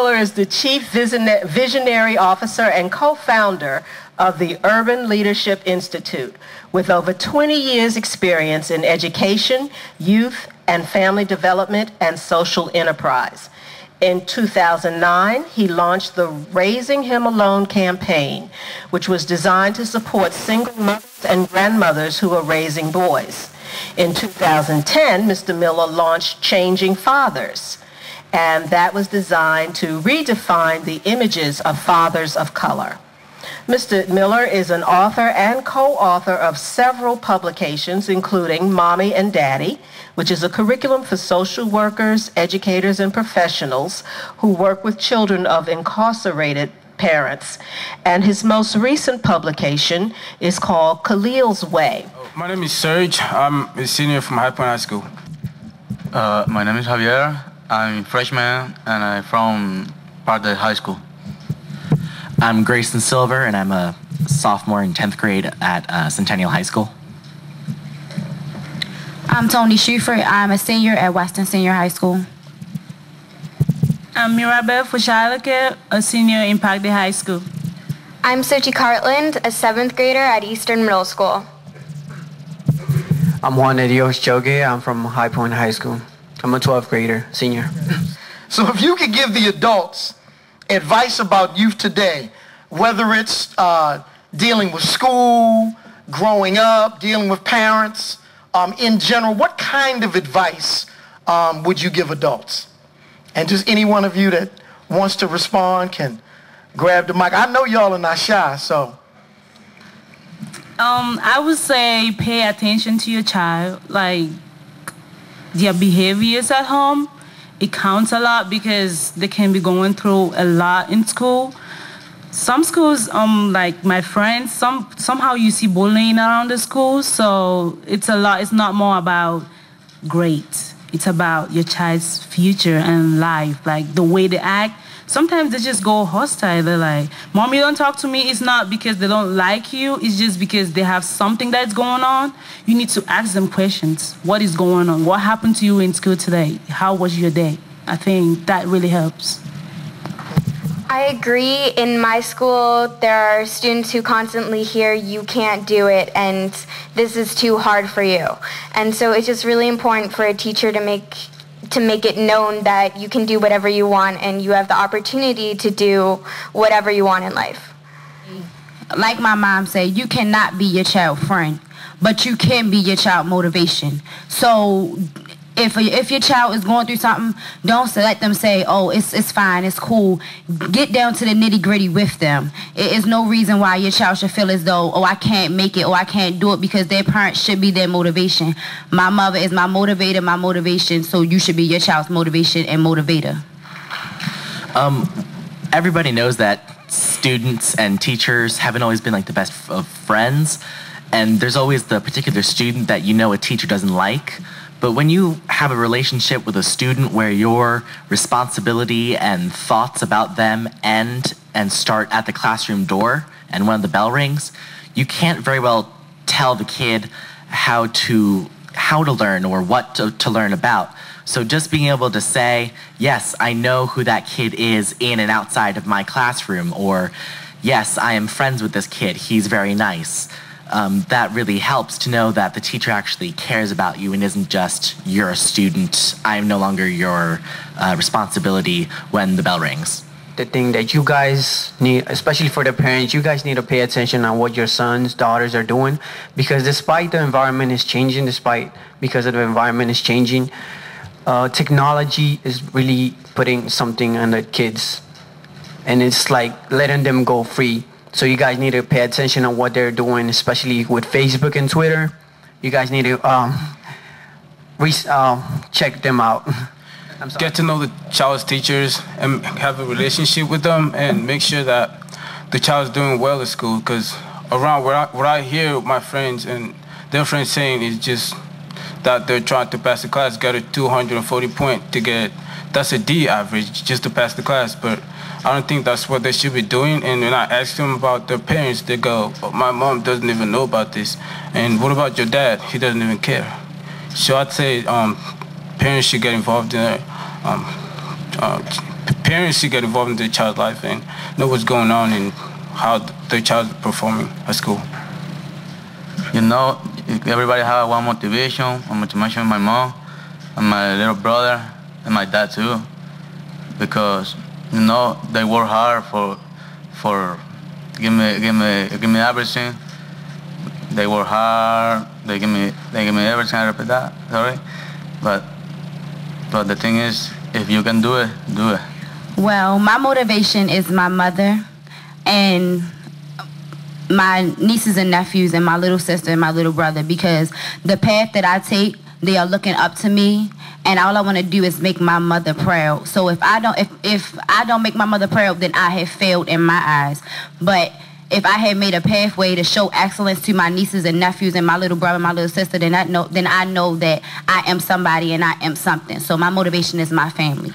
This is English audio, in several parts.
Miller is the Chief Visionary Officer and co-founder of the Urban Leadership Institute, with over 20 years' experience in education, youth, and family development and social enterprise. In 2009, he launched the Raising Him Alone campaign, which was designed to support single mothers and grandmothers who are raising boys. In 2010, Mr. Miller launched Changing Fathers, and that was designed to redefine the images of fathers of color. Mr. Miller is an author and co-author of several publications, including Mommy and Daddy, which is a curriculum for social workers, educators, and professionals who work with children of incarcerated parents. And his most recent publication is called Khalil's Way. My name is Serge. I'm a senior from High Point High School. My name is Javier. I'm a freshman and I'm from Parde High School. I'm Grayson Silver, and I'm a sophomore in 10th grade at Centennial High School. I'm Tony Schufer. I'm a senior at Weston Senior High School. I'm Mirabel Fushalake, a senior in Parkdale High School. I'm Sochi Cartland, a 7th grader at Eastern Middle School. I'm Juan de Dios Choge. I'm from High Point High School. I'm a 12th grader, senior. So if you could give the adults advice about youth today, whether it's dealing with school, growing up, dealing with parents, in general, what kind of advice would you give adults? And just any one of you that wants to respond can grab the mic. I know y'all are not shy, so. I would say pay attention to your child, like their behaviors at home. It counts a lot because they can be going through a lot in school. Some schools, like my friends, somehow you see bullying around the school, so it's a lot. It's not more about grades. It's about your child's future and life, like the way they act. Sometimes they just go hostile. They're like, "Mom, you don't talk to me." It's not because they don't like you. It's just because they have something that's going on. You need to ask them questions. What is going on? What happened to you in school today? How was your day? I think that really helps. I agree. In my school, there are students who constantly hear, "You can't do it," and "This is too hard for you." And so it's just really important for a teacher to make it known that you can do whatever you want and you have the opportunity to do whatever you want in life. Like my mom said, you cannot be your child friend, but you can be your child motivation. So if your child is going through something, don't let them say, "Oh, it's fine, it's cool." Get down to the nitty-gritty with them. It is no reason why your child should feel as though, "Oh, I can't make it," or "I can't do it," because their parents should be their motivation. My mother is my motivator, my motivation, so you should be your child's motivation and motivator. Everybody knows that students and teachers haven't always been like the best of friends, and there's always the particular student that you know a teacher doesn't like. But when you have a relationship with a student where your responsibility and thoughts about them end and start at the classroom door and when the bell rings, you can't very well tell the kid how to learn or what to learn about. So just being able to say, "Yes, I know who that kid is in and outside of my classroom," or "Yes, I am friends with this kid, he's very nice." That really helps to know that the teacher actually cares about you and isn't just, "You're a student, I'm no longer your responsibility when the bell rings." The thing that you guys need, especially for the parents, you guys need to pay attention on what your sons, daughters are doing, because despite the environment is changing, technology is really putting something on the kids, and it's like letting them go free. So you guys need to pay attention on what they're doing, especially with Facebook and Twitter. You guys need to check them out. Get to know the child's teachers and have a relationship with them and make sure that the child's doing well at school. Because around what I hear my friends and their friends saying is just that they're trying to pass the class, got a 240 point to get, that's a D average just to pass the class. But I don't think that's what they should be doing. And when I ask them about their parents, they go, "Oh, my mom doesn't even know about this." And what about your dad? He doesn't even care. So I'd say parents should get involved in it. parents should get involved in their child's life and know what's going on and how their child is performing at school. You know, everybody have one motivation. My mom and my little brother and my dad too, because you know they work hard for give me everything. They work hard. They give me everything. I repeat that. Sorry, but the thing is, if you can do it, do it. Well, my motivation is my mother and my nieces and nephews and my little sister and my little brother, because the path that I take, they are looking up to me, and all I want to do is make my mother proud. So if I don't make my mother proud, then I have failed in my eyes. But if I had made a pathway to show excellence to my nieces and nephews and my little brother and my little sister, then I know that I am somebody and I am something. So my motivation is my family.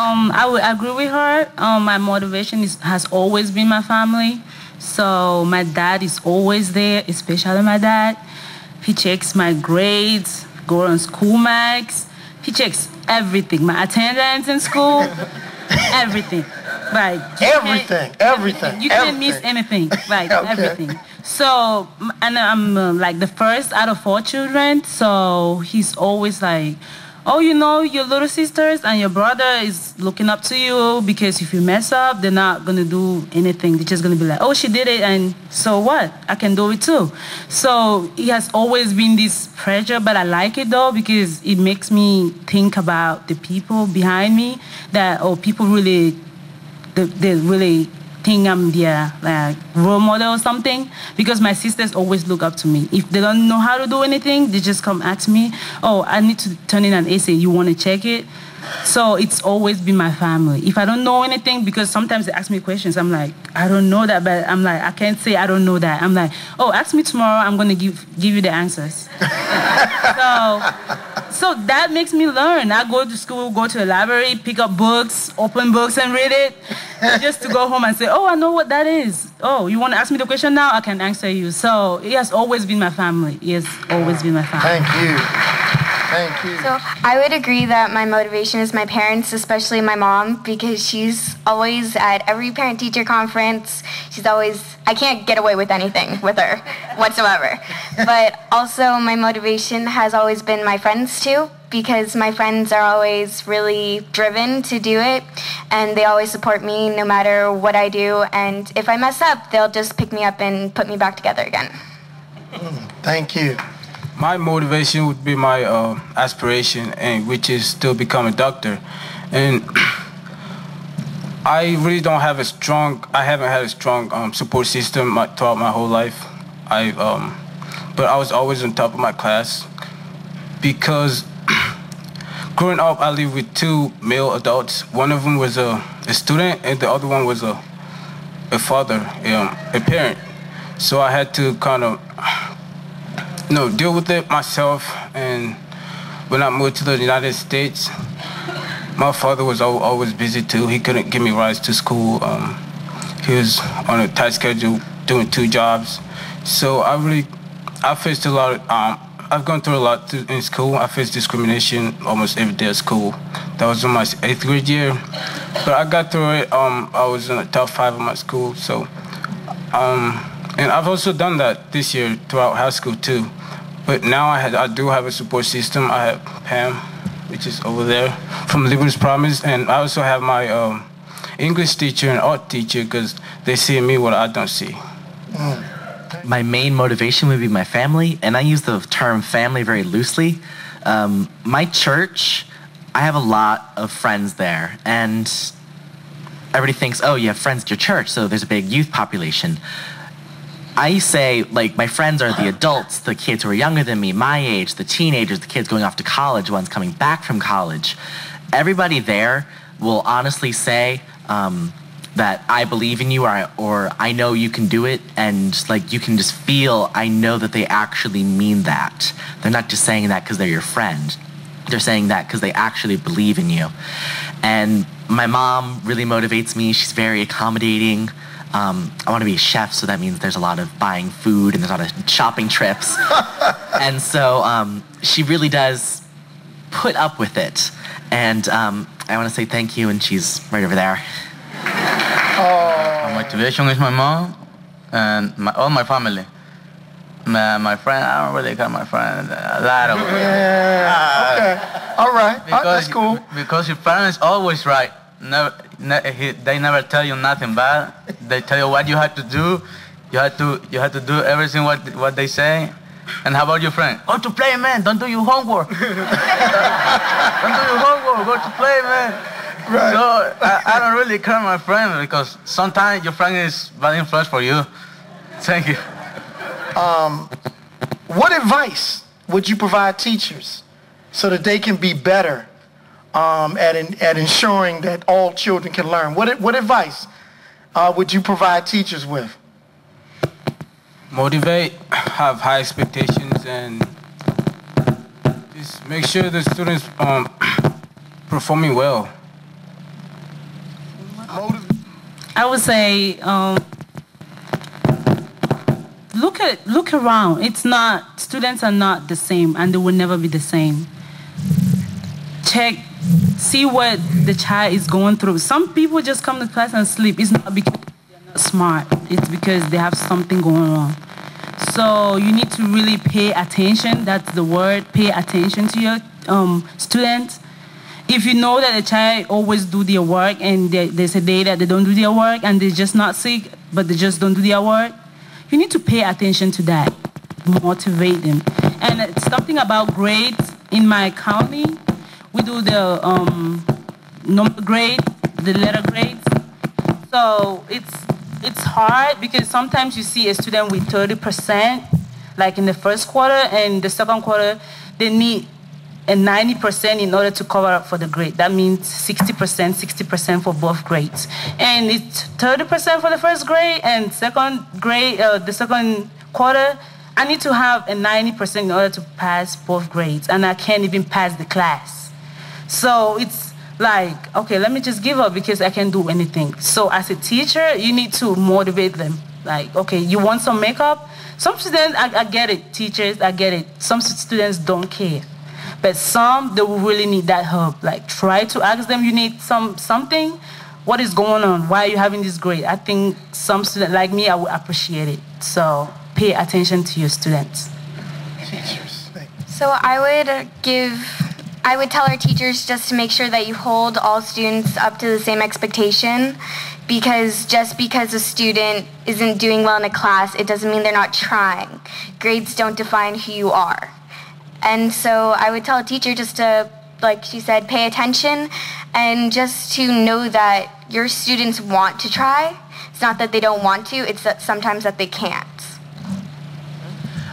I would agree with her. My motivation has always been my family. So my dad is always there, especially my dad. He checks my grades, go on school mags. He checks everything, my attendance in school, everything. Like everything. You can't miss anything, like Okay. everything. So, and I'm like the first out of 4 children. So he's always like, oh, you know, your little sisters and your brother is looking up to you, because if you mess up, they're not gonna do anything. They're just gonna be like, oh, she did it, and so what? I can do it too. So it has always been this pressure, but I like it though, because it makes me think about the people behind me, that people really, they really think I'm their like role model or something, because my sisters always look up to me. If they don't know how to do anything, they just come ask me, oh, I need to turn in an essay, you want to check it? So it's always been my family. If I don't know anything, because sometimes they ask me questions, I'm like, I don't know that, but I'm like, I can't say I don't know that. I'm like, oh, ask me tomorrow, I'm going to give you the answers. So that makes me learn. I go to school, go to the library, pick up books, open books and read it, just to go home and say, oh, I know what that is. Oh, you want to ask me the question now? I can answer you. So it has always been my family. It has always been my family. Thank you. So I would agree that my motivation is my parents, especially my mom, because she's always at every parent-teacher conference. She's always, I can't get away with anything with her whatsoever. But also my motivation has always been my friends too, because my friends are always really driven to do it, and they always support me no matter what I do. And if I mess up, they'll just pick me up and put me back together again. Thank you. My motivation would be my aspiration, and which is to become a doctor. And I really don't have I haven't had a strong support system throughout my whole life. But I was always on top of my class, because growing up I lived with 2 male adults. One of them was a student, and the other one was a father, a parent. So I had to kind of deal with it myself. And when I moved to the United States, my father was always busy too. He couldn't give me rides to school. He was on a tight schedule doing 2 jobs. So I faced a lot of, I've gone through a lot in school. I faced discrimination almost every day at school. That was in my 8th grade year. But I got through it. I was in the top 5 of my school. So, and I've also done that this year throughout high school too. But now I do have a support system. I have Pam, which is over there, from Liberty's Promise. And I also have my English teacher and art teacher, because they see in me what I don't see. My main motivation would be my family, and I use the term family very loosely. My church, I have a lot of friends there, and everybody thinks, oh, you have friends at your church, so there's a big youth population. I say, like, my friends are the adults, the kids who are younger than me, my age, the teenagers, the kids going off to college, ones coming back from college. Everybody there will honestly say that I believe in you, or I know you can do it, and like you can just feel, I know that they actually mean that. They're not just saying that because they're your friend. They're saying that because they actually believe in you. And my mom really motivates me. She's very accommodating. I want to be a chef, so that means there's a lot of buying food and there's a lot of shopping trips. And so she really does put up with it. And I want to say thank you, and she's right over there. My motivation is my mom and all my family. My friend, I don't really got my friend. A lot of them. Yeah. Okay. All right. That's cool. Because your parents always right. They never tell you nothing bad. They tell you what you have to do. You have to do everything what they say. And how about your friend? Go to play, man. Don't do your homework. Don't do your homework. Go to play, man. Right. So I don't really care my friend because sometimes your friend is bad influence for you. Thank you. What advice would you provide teachers so that they can be better at ensuring that all children can learn? What advice would you provide teachers with? Motivate, have high expectations, and just make sure the students performing well. I would say look around. It's not, students are not the same, and they will never be the same. See what the child is going through. Some people just come to class and sleep. It's not because they're not smart. It's because they have something going on. So you need to really pay attention. That's the word, pay attention to your students. If you know that a child always do their work and there's a day that they don't do their work and they're just not sick, but they just don't do their work, you need to pay attention to that, motivate them. And it's something about grades. In my county, we do the number grade, the letter grades. So it's hard because sometimes you see a student with 30%, like in the first quarter, and the second quarter, they need a 90% in order to cover up for the grade. That means 60% for both grades. And it's 30% for the first grade and second grade, the second quarter, I need to have a 90% in order to pass both grades, and I can't even pass the class. So it's like, okay, let me just give up because I can't do anything. So as a teacher, you need to motivate them. Like, okay, you want some makeup? Some students, I get it, teachers, I get it. Some students don't care. But some, they will really need that help. Like, try to ask them, you need something? What is going on? Why are you having this grade? I think some students, like me, I would appreciate it. So pay attention to your students. Teachers. So I would tell our teachers just to make sure that you hold all students up to the same expectation, because just because a student isn't doing well in a class, it doesn't mean they're not trying. Grades don't define who you are. And so I would tell a teacher just to, like she said, pay attention and just to know that your students want to try. It's not that they don't want to, it's that sometimes that they can't.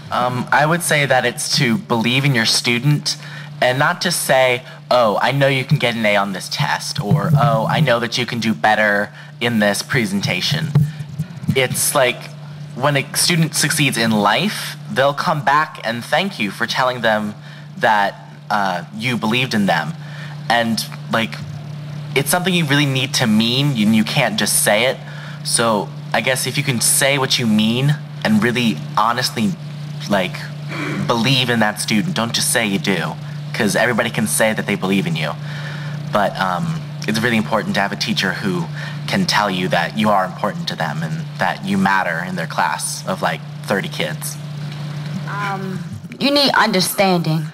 I would say that it's to believe in your student and not just say, oh, I know you can get an A on this test, or oh, I know that you can do better in this presentation. It's like when a student succeeds in life, they'll come back and thank you for telling them that you believed in them. And like, it's something you really need to mean, and you can't just say it. So I guess if you can say what you mean and really honestly like believe in that student, don't just say you do, because everybody can say that they believe in you. But it's really important to have a teacher who can tell you that you are important to them and that you matter in their class of like 30 kids. You need understanding.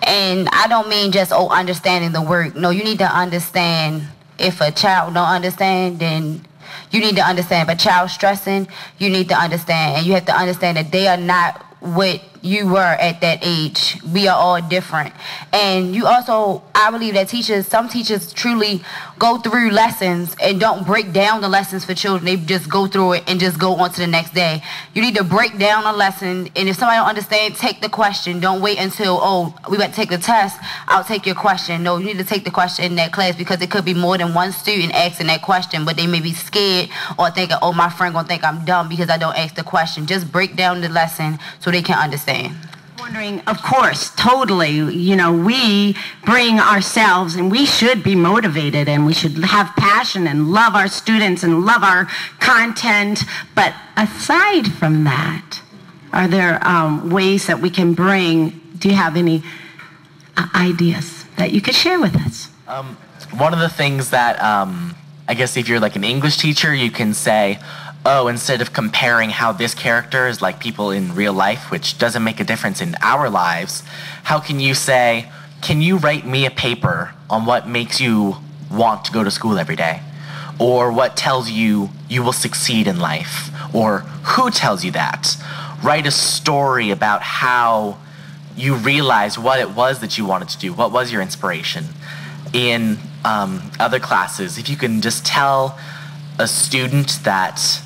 And I don't mean just, understanding the work. No, you need to understand. If a child don't understand, then you need to understand. If a child's stressing, you need to understand. And you have to understand that they are not what you were at that age. We are all different. And you also, I believe that some teachers truly go through lessons and don't break down the lessons for children. They just go through it and just go on to the next day. You need to break down a lesson, and if somebody don't understand, take the question. Don't wait until, we got to take the test, I'll take your question. No, you need to take the question in that class, because it could be more than one student asking that question, but they may be scared or thinking, my friend gonna think I'm dumb because I don't ask the question. Just break down the lesson so they can understand. Wondering, of course, totally, we bring ourselves, and we should be motivated, and we should have passion and love our students and love our content. But aside from that, are there ways that we can bring, do you have any ideas that you could share with us? one of the things that I guess if you're like an English teacher, you can say, oh, instead of comparing how this character is like people in real life, which doesn't make a difference in our lives, how can you say, can you write me a paper on what makes you want to go to school every day? Or what tells you you will succeed in life? Or who tells you that? Write a story about how you realized what it was that you wanted to do. What was your inspiration? In other classes, if you can just tell a student that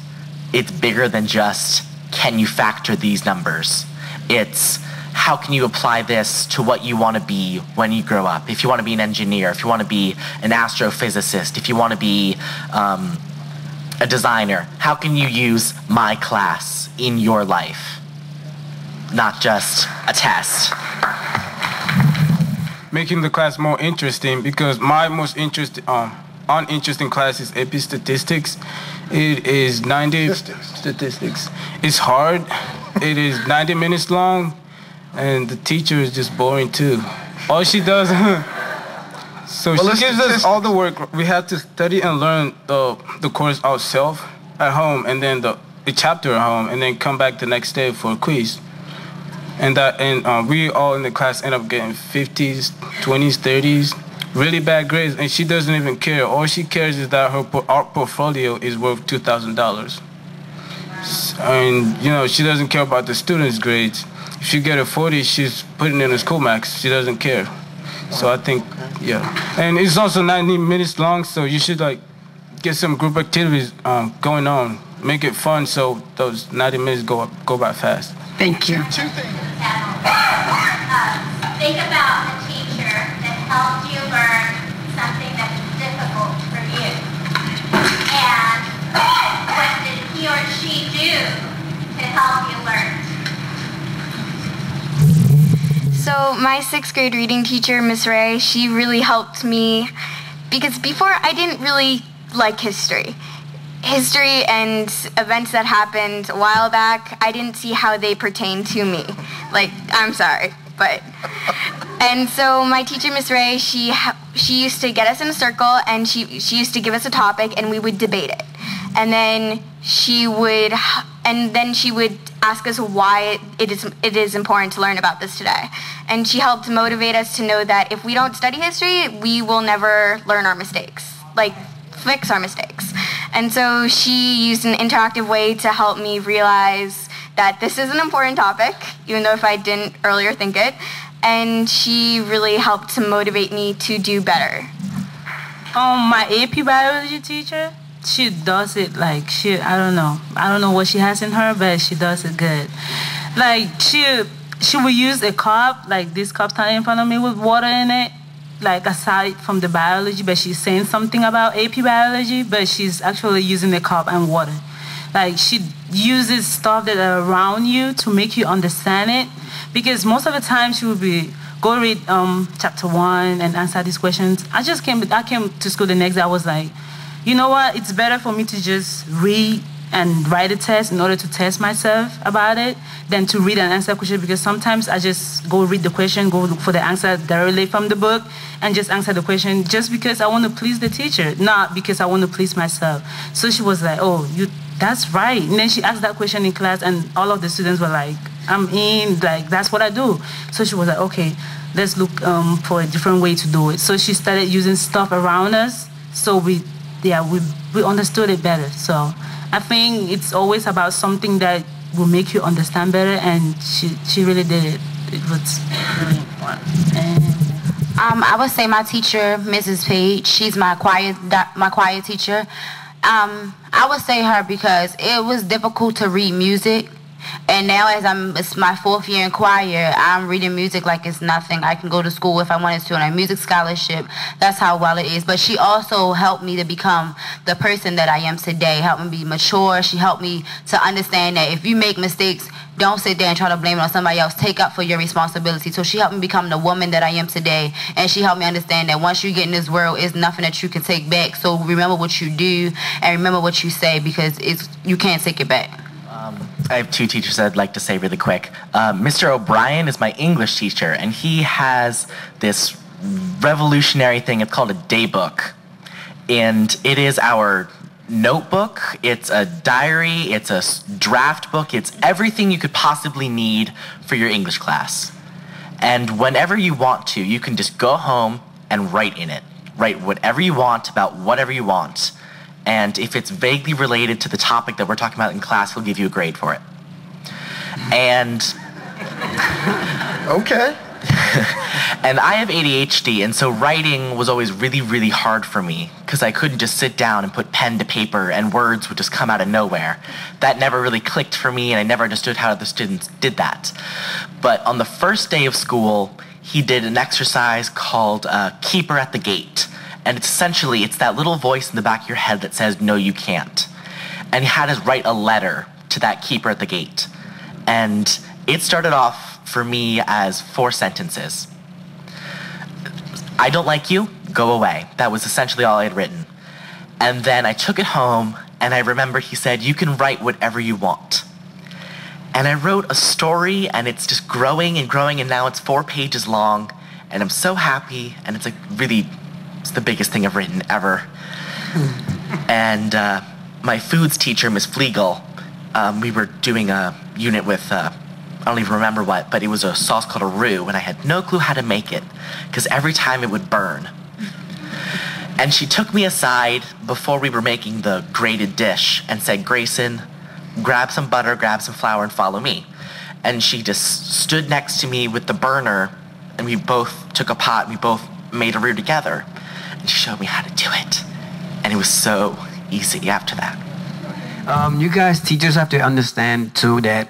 it's bigger than just, can you factor these numbers? It's, how can you apply this to what you want to be when you grow up? If you want to be an engineer, if you want to be an astrophysicist, if you want to be a designer, how can you use my class in your life? Not just a test. Making the class more interesting, because my most uninteresting class is AP Statistics. It is 90 statistics. It's hard. It is 90 minutes long, and the teacher is just boring too. All she does, so she gives us all the work. We have to study and learn the course ourselves at home, and then the chapter at home, and then come back the next day for a quiz. And we all in the class end up getting 50s, 20s, 30s, really bad grades, and she doesn't even care. All she cares is that her art portfolio is worth $2,000. And, you know, she doesn't care about the students' grades. If she get a 40, she's putting in a school max. She doesn't care. So I think, yeah. And it's also 90 minutes long, so you should, like, get some group activities going on. Make it fun so those 90 minutes go by fast. Thank you. Think about a teacher that helped you learn something that was difficult for you. And what did he or she do to help you learn? So my 6th grade reading teacher, Miss Ray, she really helped me because before I didn't really like history. History and events that happened a while back, I didn't see how they pertain to me. Like, I'm sorry, but... And so my teacher, Miss Ray, she used to get us in a circle, and she used to give us a topic, and we would debate it. And then she would ask us why it is important to learn about this today. And she helped motivate us to know that if we don't study history, we will never learn our mistakes. Like, fix our mistakes. And so she used an interactive way to help me realize that this is an important topic, even though if I didn't earlier think it. And she really helped to motivate me to do better. My AP biology teacher, she does it like I don't know what she has in her, but she does it good. Like she will use a cup, like this cup standing in front of me with water in it, like aside from the biology, but she's saying something about AP biology, but she's actually using the cup and water. Like she uses stuff that are around you to make you understand it, because most of the time she will be, go read chapter 1 and answer these questions. I came to school the next day, I was like, you know what, it's better for me to just read and write a test in order to test myself about it than to read and answer question, because sometimes I just go read the question, go look for the answer directly from the book and just answer the question just because I want to please the teacher, not because I want to please myself. So she was like, oh, that's right. And then she asked that question in class and all of the students were like, I'm in, like, that's what I do. So she was like, okay, let's look for a different way to do it. So she started using stuff around us, so we understood it better. So I think it's always about something that will make you understand better, and she really did it. It was really important. I would say my teacher, Mrs. Page, she's my choir teacher. I would say her because it was difficult to read music. And now it's my 4th year in choir, I'm reading music like it's nothing. I can go to school if I wanted to on a music scholarship. That's how well it is. But she also helped me to become the person that I am today, helped me be mature. She helped me to understand that if you make mistakes, don't sit there and try to blame it on somebody else. Take up for your responsibility. So she helped me become the woman that I am today. And she helped me understand that once you get in this world, it's nothing that you can take back. So remember what you do and remember what you say, because you can't take it back. I have 2 teachers I'd like to say really quick. Mr. O'Brien is my English teacher, and he has this revolutionary thing. It's called a day book. And it is our notebook, it's a diary, it's a draft book, it's everything you could possibly need for your English class. And whenever you want to, you can just go home and write in it. Write whatever you want about whatever you want. And if it's vaguely related to the topic that we're talking about in class, we'll give you a grade for it. And okay. And I have ADHD, and so writing was always really, really hard for me because I couldn't just sit down and put pen to paper and words would just come out of nowhere. That never really clicked for me, and I never understood how the students did that. But on the first day of school, he did an exercise called Keeper at the Gate. And it's essentially, it's that little voice in the back of your head that says, no, you can't. And he had us write a letter to that keeper at the gate. And it started off for me as 4 sentences. I don't like you, go away. That was essentially all I had written. And then I took it home, and I remember he said, you can write whatever you want. And I wrote a story, and it's just growing and growing, and now it's 4 pages long, and I'm so happy, and it's like really, it's the biggest thing I've written ever. And my foods teacher, Miss Flegel, we were doing a unit with, I don't even remember what, but it was a sauce called a roux, and I had no clue how to make it, because every time it would burn. And she took me aside before we were making the grated dish and said, Grayson, grab some butter, grab some flour, and follow me. And she just stood next to me with the burner, and we both took a pot, and we both made a roux together. And she showed me how to do it. And it was so easy after that. You guys, teachers, have to understand too that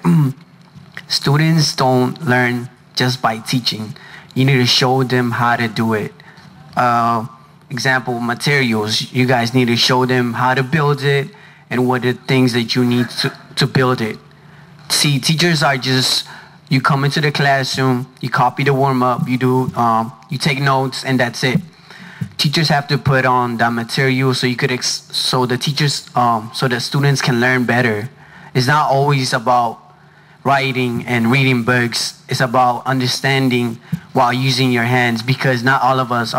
students don't learn just by teaching. You need to show them how to do it. Example, materials. You guys need to show them how to build it and what are the things that you need to build it. See, teachers are just, you come into the classroom, you copy the warm-up, you take notes, and that's it. Teachers have to put on that material so so the students can learn better. It's not always about writing and reading books. It's about understanding while using your hands, because some of us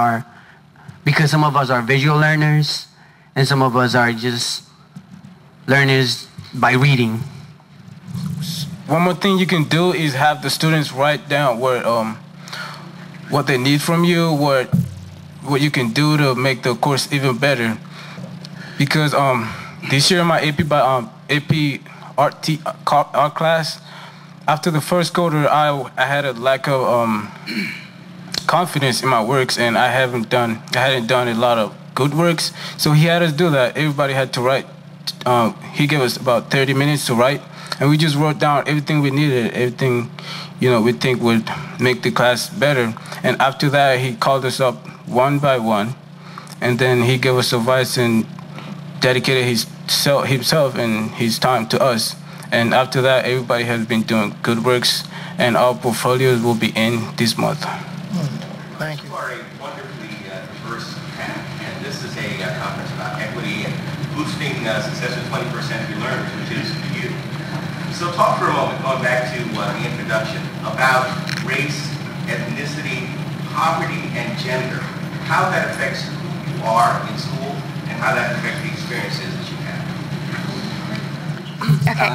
are visual learners and some of us are just learners by reading. One more thing you can do is have the students write down what they need from you, what you can do to make the course even better. Because this year in my AP art class, after the first quarter, I had a lack of confidence in my works, and I hadn't done a lot of good works. So he had us do that. Everybody had to write. He gave us about 30 minutes to write, and we just wrote down everything we needed, everything we think would make the class better. And after that, he called us up one by one, and then he gave us advice and dedicated himself and his time to us. And after that, everybody has been doing good works, and our portfolios will be in this month. Thank you. You are a wonderfully diverse panel, and this is a conference about equity and boosting success in 21st century learners, which is you. So talk for a moment, going back to the introduction, about race, ethnicity, poverty, and gender, how that affects who you are in school, and how that affects the experiences that you have. Okay,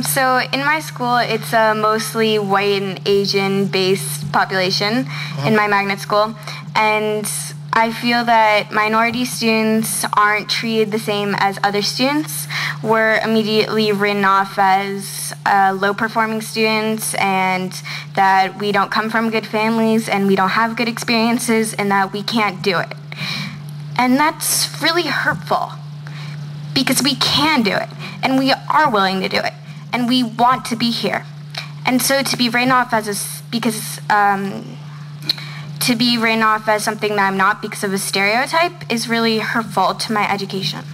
so in my school, it's a mostly white and Asian-based population in my magnet school, and I feel that minority students aren't treated the same as other students. We're immediately written off as low-performing students, and that we don't come from good families, and we don't have good experiences, and that we can't do it. And that's really hurtful, because we can do it, and we are willing to do it, and we want to be here. And so to be written off as to be written off as something that I'm not because of a stereotype is really hurtful to my education.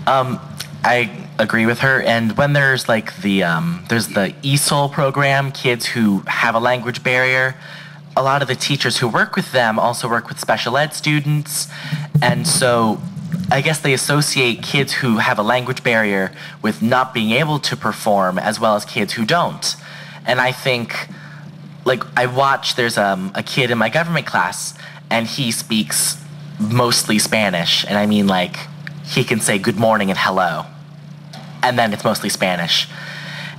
I agree with her. And when there's like there's the ESOL program, kids who have a language barrier, a lot of the teachers who work with them also work with special ed students. And so I guess they associate kids who have a language barrier with not being able to perform as well as kids who don't. And I think like I watch, there's a kid in my government class, and he speaks mostly Spanish, and I mean like he can say good morning and hello, and then it's mostly Spanish.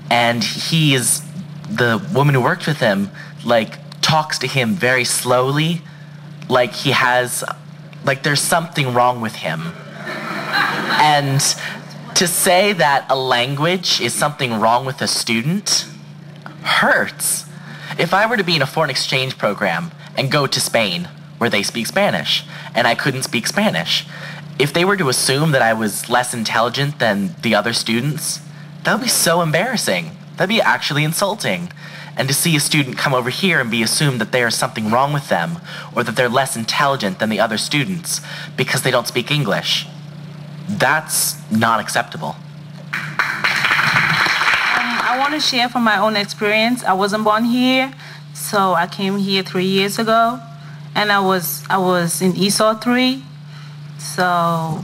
And the woman who worked with him like talks to him very slowly, like he has, like there's something wrong with him. And to say that a language is something wrong with a student hurts. If I were to be in a foreign exchange program and go to Spain, where they speak Spanish, and I couldn't speak Spanish, if they were to assume that I was less intelligent than the other students, that would be so embarrassing. That'd be actually insulting. And to see a student come over here and be assumed that there's something wrong with them, or that they're less intelligent than the other students because they don't speak English, that's not acceptable. I want to share from my own experience. I wasn't born here, so I came here 3 years ago, and I was in ESOL 3. So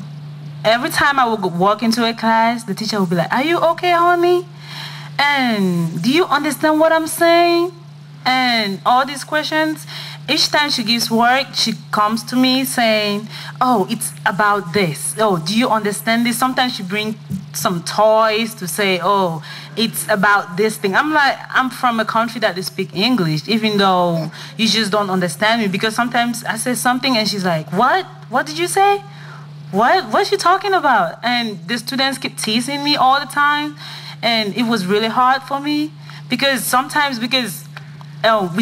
every time I would walk into a class, the teacher would be like, "Are you okay, honey? And do you understand what I'm saying?" And all these questions. Each time she gives work, she comes to me saying, "Oh, it's about this. Oh, do you understand this?" Sometimes she brings some toys to say, "Oh, it's about this thing." I'm like, I'm from a country that they speak English, even though you just don't understand me. Because sometimes I say something and she's like, "What? What did you say? What's she talking about?" And the students keep teasing me all the time. And it was really hard for me because sometimes, we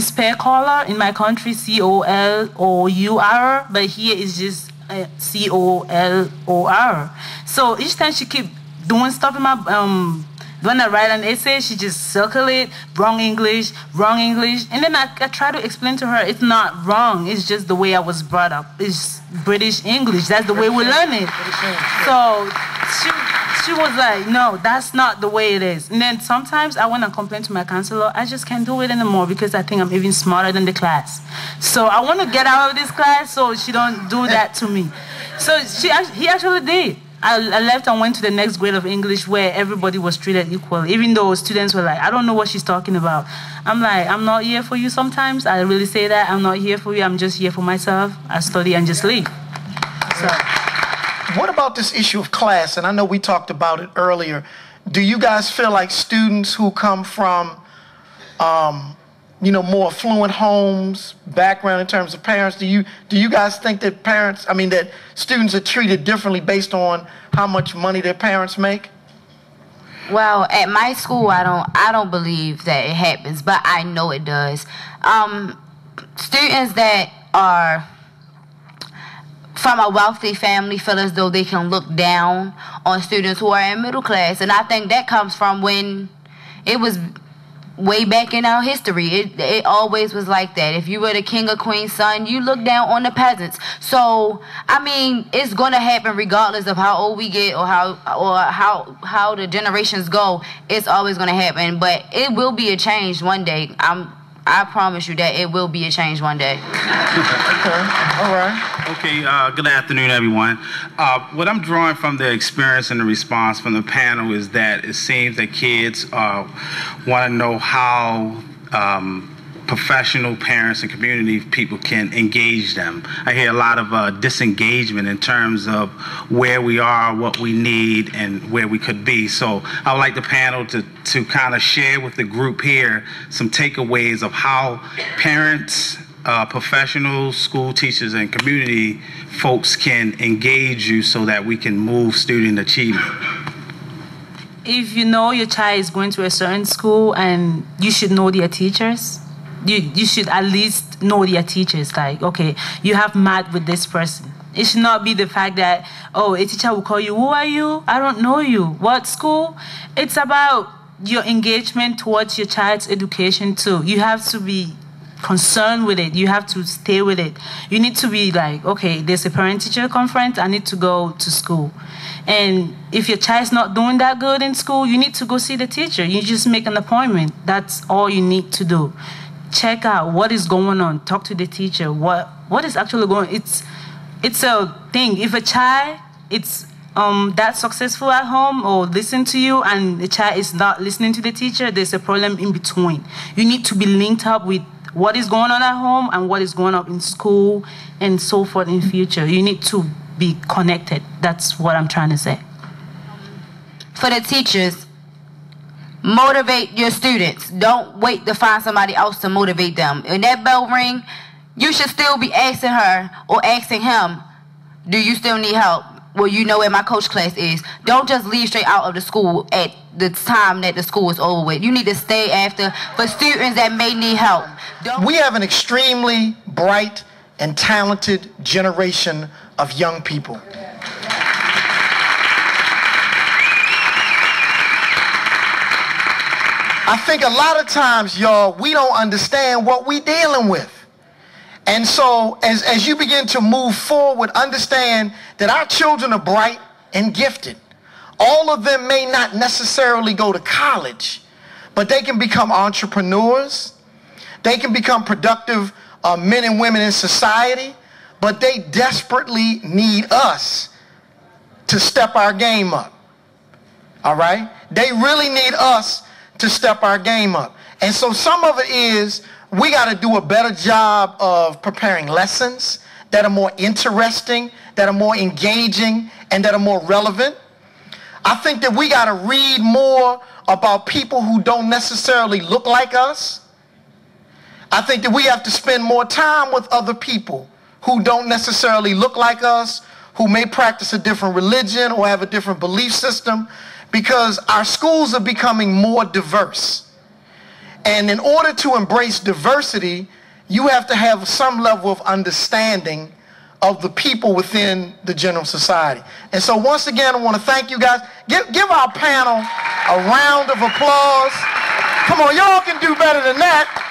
spell color in my country, COLOUR, but here it's just COLOR. So each time she keep doing stuff in my, when I write an essay, she just circle it, wrong English. And then I try to explain to her, it's not wrong, it's just the way I was brought up. It's British English, that's the way we learn it. So she was like, "No, that's not the way it is." And then sometimes I want to complain to my counselor, I just can't do it anymore because I think I'm even smarter than the class. So I want to get out of this class so she don't do that to me. So he actually did. I left and went to the next grade of English where everybody was treated equally, even though students were like, "I don't know what she's talking about." I'm like, "I'm not here for you sometimes." I really say that. I'm not here for you. I'm just here for myself. I study and just leave. So. What about this issue of class? And I know we talked about it earlier. Do you guys feel like students who come from, more affluent homes, background in terms of parents, do you guys think that that students are treated differently based on how much money their parents make? Well, at my school, I don't believe that it happens, but I know it does. Students that are from a wealthy family feel as though they can look down on students who are in middle class, and I think that comes from when it was way back in our history. It always was like that. If you were the king or queen's son, you look down on the peasants. So I mean, it's gonna happen regardless of how old we get or how the generations go. It's always gonna happen, but it will be a change one day. I promise you that it will be a change one day. Okay, all right. Okay, good afternoon, everyone. What I'm drawing from the experience and the response from the panel is that it seems that kids want to know how professional parents and community people can engage them. I hear a lot of disengagement in terms of where we are, what we need, and where we could be. So I would like the panel to kind of share with the group here some takeaways of how parents, professionals, school teachers, and community folks can engage you so that we can move student achievement. If you know your child is going to a certain school, and you should know their teachers, you should at least know their teachers. Like, okay, you have math with this person. It should not be the fact that, oh, a teacher will call you, "Who are you? I don't know you. What school?" It's about your engagement towards your child's education too. You have to be concerned with it. You have to stay with it. You need to be like, okay, there's a parent-teacher conference, I need to go to school. And if your child's not doing that good in school, you need to go see the teacher. You just make an appointment. That's all you need to do. Check out what is going on. Talk to the teacher. What is actually going on? It's a thing. If a child, it's that successful at home or listen to you, and the child is not listening to the teacher, there's a problem in between. You need to be linked up with what is going on at home and what is going on in school and so forth in future. You need to be connected. That's what I'm trying to say. For the teachers, motivate your students. Don't wait to find somebody else to motivate them. When that bell ring, you should still be asking her or asking him, do you still need help? Well, you know where my coach class is. Don't just leave straight out of the school at the time that the school is over with. You need to stay after for students that may need help. We have an extremely bright and talented generation of young people. I think a lot of times, y'all, we don't understand what we're dealing with. And so as you begin to move forward, understand that our children are bright and gifted. All of them may not necessarily go to college, but they can become entrepreneurs. They can become productive men and women in society, but they desperately need us to step our game up. All right? They really need us to step our game up. And so some of it is we got to do a better job of preparing lessons that are more interesting, that are more engaging, and that are more relevant. I think that we got to read more about people who don't necessarily look like us. I think that we have to spend more time with other people who don't necessarily look like us, who may practice a different religion or have a different belief system, because our schools are becoming more diverse. And in order to embrace diversity, you have to have some level of understanding of the people within the general society. And so once again, I want to thank you guys. Give our panel a round of applause. Come on, y'all can do better than that.